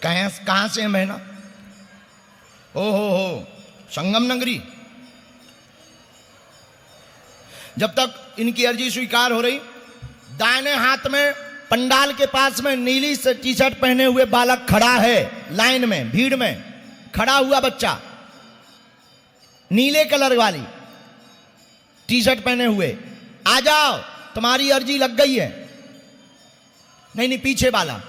कहां से है बहना? ओ हो संगम नगरी। जब तक इनकी अर्जी स्वीकार हो रही, दाहिने हाथ में पंडाल के पास में नीली टी शर्ट पहने हुए बालक खड़ा है, लाइन में भीड़ में खड़ा हुआ बच्चा, नीले कलर वाली टी शर्ट पहने हुए, आ जाओ तुम्हारी अर्जी लग गई है। नहीं पीछे वाला,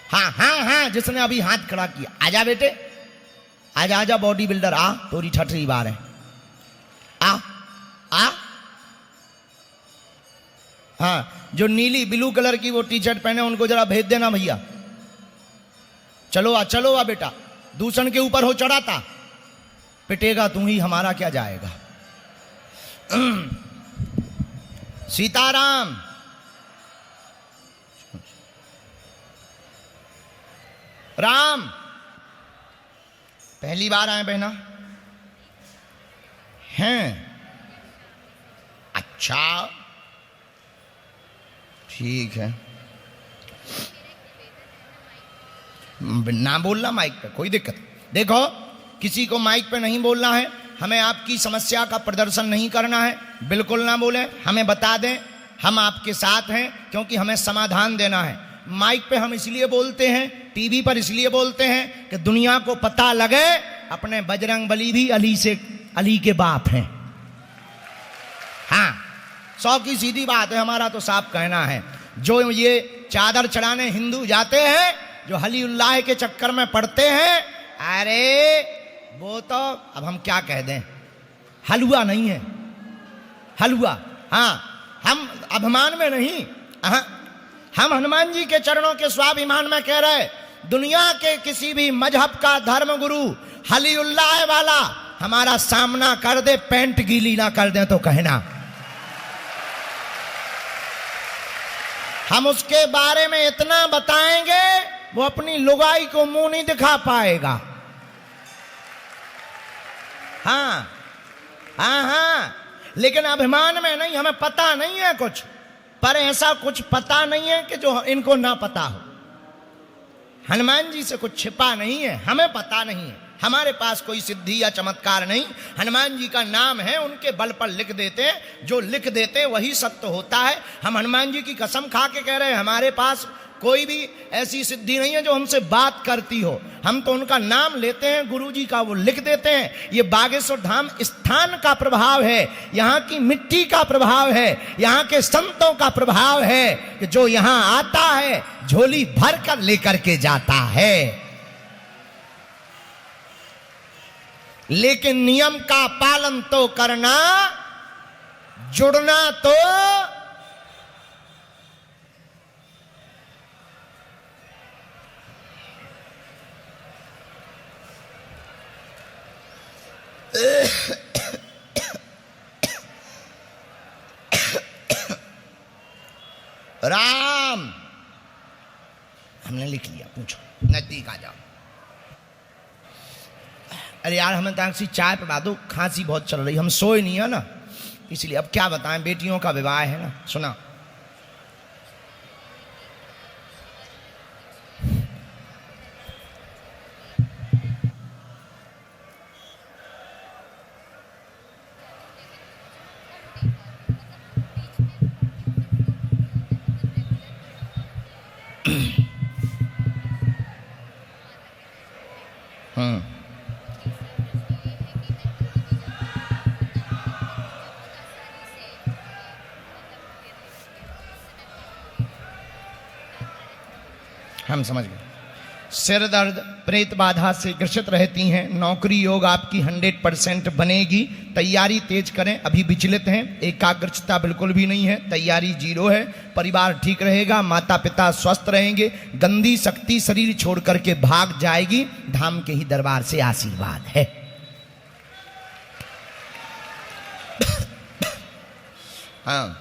हाँ जिसने अभी हाथ खड़ा किया, आजा बेटे आजा बॉडी बिल्डर, आ तोरी ठठरी बार है, आ हाँ जो ब्लू कलर की वो टी शर्ट पहने उनको जरा भेज देना भैया। चलो आ बेटा, दूसरे के ऊपर हो चढ़ा था, पिटेगा तू ही, हमारा क्या जाएगा। सीताराम। राम। पहली बार आए बहना? हैं, अच्छा ठीक है, ना बोलना माइक पे, कोई दिक्कत। देखो किसी को माइक पे नहीं बोलना है, हमें आपकी समस्या का प्रदर्शन नहीं करना है, बिल्कुल ना बोलें, हमें बता दें, हम आपके साथ हैं, क्योंकि हमें समाधान देना है। माइक पे हम इसलिए बोलते हैं, टीवी पर इसलिए बोलते हैं कि दुनिया को पता लगे अपने बजरंगबली भी अली के बाप हैं। हाँ 100 की सीधी बात है, हमारा तो साफ कहना है। जो ये चादर चढ़ाने हिंदू जाते हैं, जो हलीउल्लाह के चक्कर में पड़ते हैं, अरे वो तो अब हम क्या कह दें, हलवा नहीं है, हलवा। हाँ हम अभिमान में नहीं, हम हनुमान जी के चरणों के स्वाभिमान में कह रहे, दुनिया के किसी भी मजहब का धर्म गुरु हलीउल्लाह वाला हमारा सामना कर दे, पैंट गीली ना कर दे तो कहना, हम उसके बारे में इतना बताएंगे वो अपनी लुगाई को मुंह नहीं दिखा पाएगा। हाँ लेकिन अभिमान में नहीं, हमें पता नहीं है कुछ, पर ऐसा कुछ पता नहीं है कि जो इनको ना पता हो। हनुमान जी से कुछ छिपा नहीं है, हमें पता नहीं है, हमारे पास कोई सिद्धि या चमत्कार नहीं, हनुमान जी का नाम है, उनके बल पर लिख देते हैं, जो लिख देते वही सत्य होता है। हम हनुमान जी की कसम खा के कह रहे हैं, हमारे पास कोई भी ऐसी सिद्धि नहीं है जो हमसे बात करती हो, हम तो उनका नाम लेते हैं, गुरु जी का वो लिख देते हैं। ये बागेश्वर धाम स्थान का प्रभाव है, यहाँ की मिट्टी का प्रभाव है, यहाँ के संतों का प्रभाव है कि जो यहाँ आता है झोली भर कर लेकर के जाता है। लेकिन नियम का पालन तो करना, जुड़ना तो राम। हमने लिख लिया, पूछो, नजदीक आ जाओ। अरे यार हमें ताकि चाय पिला दो, खांसी बहुत चल रही, हम सोए नहीं है ना, इसलिए। अब क्या बताएं, बेटियों का विवाह है ना, सुना। हम समझ गए। सिर दर्द, प्रेत बाधा से ग्रसित रहती हैं, नौकरी योग आपकी 100% बनेगी, तैयारी तेज करें, अभी विचलित हैं, एकाग्रता बिल्कुल भी नहीं है, तैयारी 0 है, परिवार ठीक रहेगा, माता पिता स्वस्थ रहेंगे, गंदी शक्ति शरीर छोड़ करके भाग जाएगी, धाम के ही दरबार से आशीर्वाद है। हाँ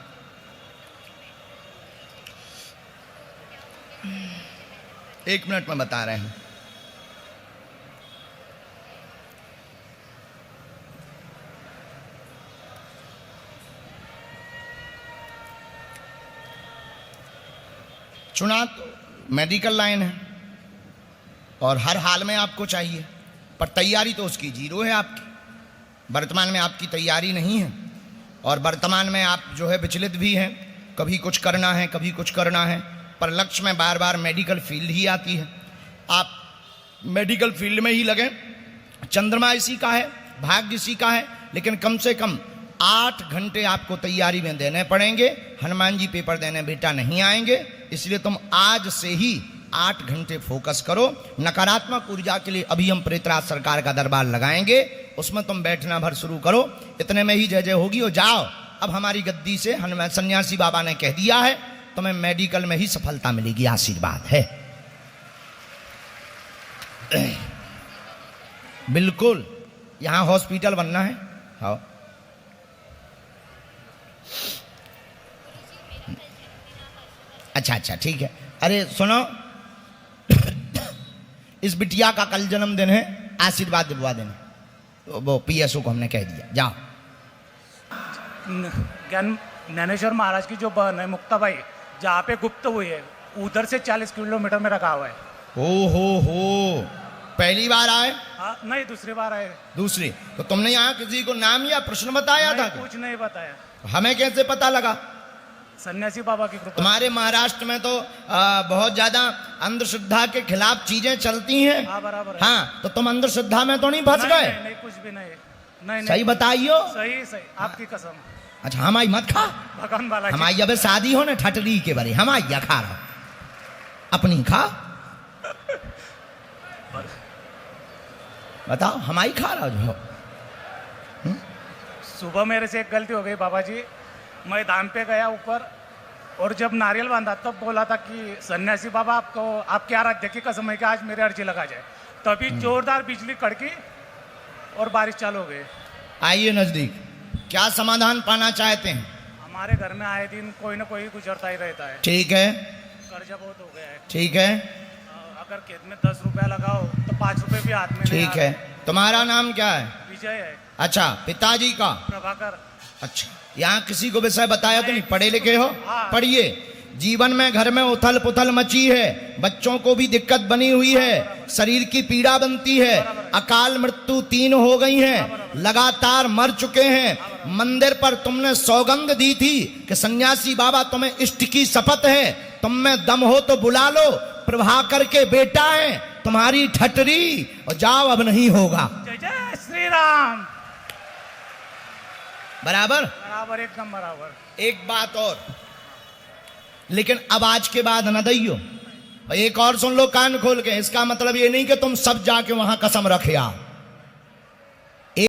एक मिनट में बता रहे हैं। चुना तो मेडिकल लाइन है और हर हाल में आपको चाहिए, पर तैयारी तो उसकी जीरो है आपकी। वर्तमान में आपकी तैयारी नहीं है और वर्तमान में आप जो है विचलित भी हैं, कभी कुछ करना है कभी कुछ करना है, पर लक्ष्य में बार बार मेडिकल फील्ड ही आती है। आप मेडिकल फील्ड में ही लगें। चंद्रमा इसी का है, भाग्य इसी का है, लेकिन कम से कम 8 घंटे आपको तैयारी में देने पड़ेंगे। हनुमान जी पेपर देने बेटा नहीं आएंगे, इसलिए तुम आज से ही 8 घंटे फोकस करो। नकारात्मक ऊर्जा के लिए अभी हम प्रेतराज सरकार का दरबार लगाएंगे, उसमें तुम बैठना भर शुरू करो। इतने में ही जय जय होगी और जाओ। अब हमारी गद्दी से हनुमान सन्यासी बाबा ने कह दिया है तुम्हें मेडिकल में ही सफलता मिलेगी, आशीर्वाद है। बिल्कुल, यहां हॉस्पिटल बनना है। हाँ, अच्छा अच्छा ठीक है। अरे सुनो, इस बिटिया का कल जन्मदिन है, आशीर्वाद दिलवा देना। तो वो पीएसओ को हमने कह दिया, जाओ। ज्ञान ज्ञानेश्वर महाराज की जो बहन है मुक्ताबाई, जहाँ पे गुप्त हुई है, उधर से 40 किलोमीटर में रखा हुआ है। हो, पहली बार आए? हाँ, नहीं, दूसरी बार आए। दूसरी? तो तुमने यहाँ किसी को नाम या प्रश्न बताया था? कुछ नहीं बताया। हमें कैसे पता लगा? सन्यासी बाबा की कृपा। तुम्हारे महाराष्ट्र में तो बहुत ज्यादा अंधश्रद्धा के खिलाफ चीजें चलती हैं। हाँ, बराबर है। हाँ, तो तुम अंधश्रद्धा में तो नहीं फंस गए? नहीं, कुछ भी नहीं। नहीं, सही बताइयो। सही, आपकी कसम। अच्छा, हमारी मत खा। भगवान वाला हमारी अब शादी हो ना ठटरी के बारे, हमारी खा रहा, अपनी खा। बताओ, हमारी खा रहा जो। सुबह मेरे से एक गलती हो गई बाबा जी। मैं धाम पे गया ऊपर, और जब नारियल बांधा तब बोला था कि सन्यासी बाबा आपको आपके आराध्य की कसम है कि आज मेरी अर्जी लगा जाए। तभी जोरदार बिजली कड़की और बारिश चालू हो गई। आइए नजदीक, क्या समाधान पाना चाहते हैं? हमारे घर में आए दिन कोई ना कोई गुजरता ही रहता है। ठीक है, कर्जा बहुत हो गया है। ठीक है, अगर खेत में 10 रुपया लगाओ तो 5 रुपए भी हाथ में। ठीक है। तुम्हारा नाम क्या है? विजय है। अच्छा, पिताजी का? प्रभाकर। अच्छा, यहाँ किसी को विषय बताया तो नहीं? पढ़े लिखे हो? हाँ। पढ़िए। जीवन में घर में उथल पुथल मची है, बच्चों को भी दिक्कत बनी हुई है, शरीर की पीड़ा बनती है, अकाल मृत्यु 3 हो गई हैं, लगातार मर चुके हैं। मंदिर पर तुमने सौगंध दी थी कि सन्यासी बाबा तुम्हें इष्ट की शपथ है, तुम में दम हो तो बुला लो, प्रभाकर के बेटा है, तुम्हारी ठटरी, और जाओ, अब नहीं होगा। जय जय श्री राम। बराबर? बराबर, एकदम बराबर। एक बात और, लेकिन अब आज के बाद न दैयो। एक और सुन लो कान खोल के, इसका मतलब ये नहीं कि तुम सब जाके वहां कसम रखे आओ।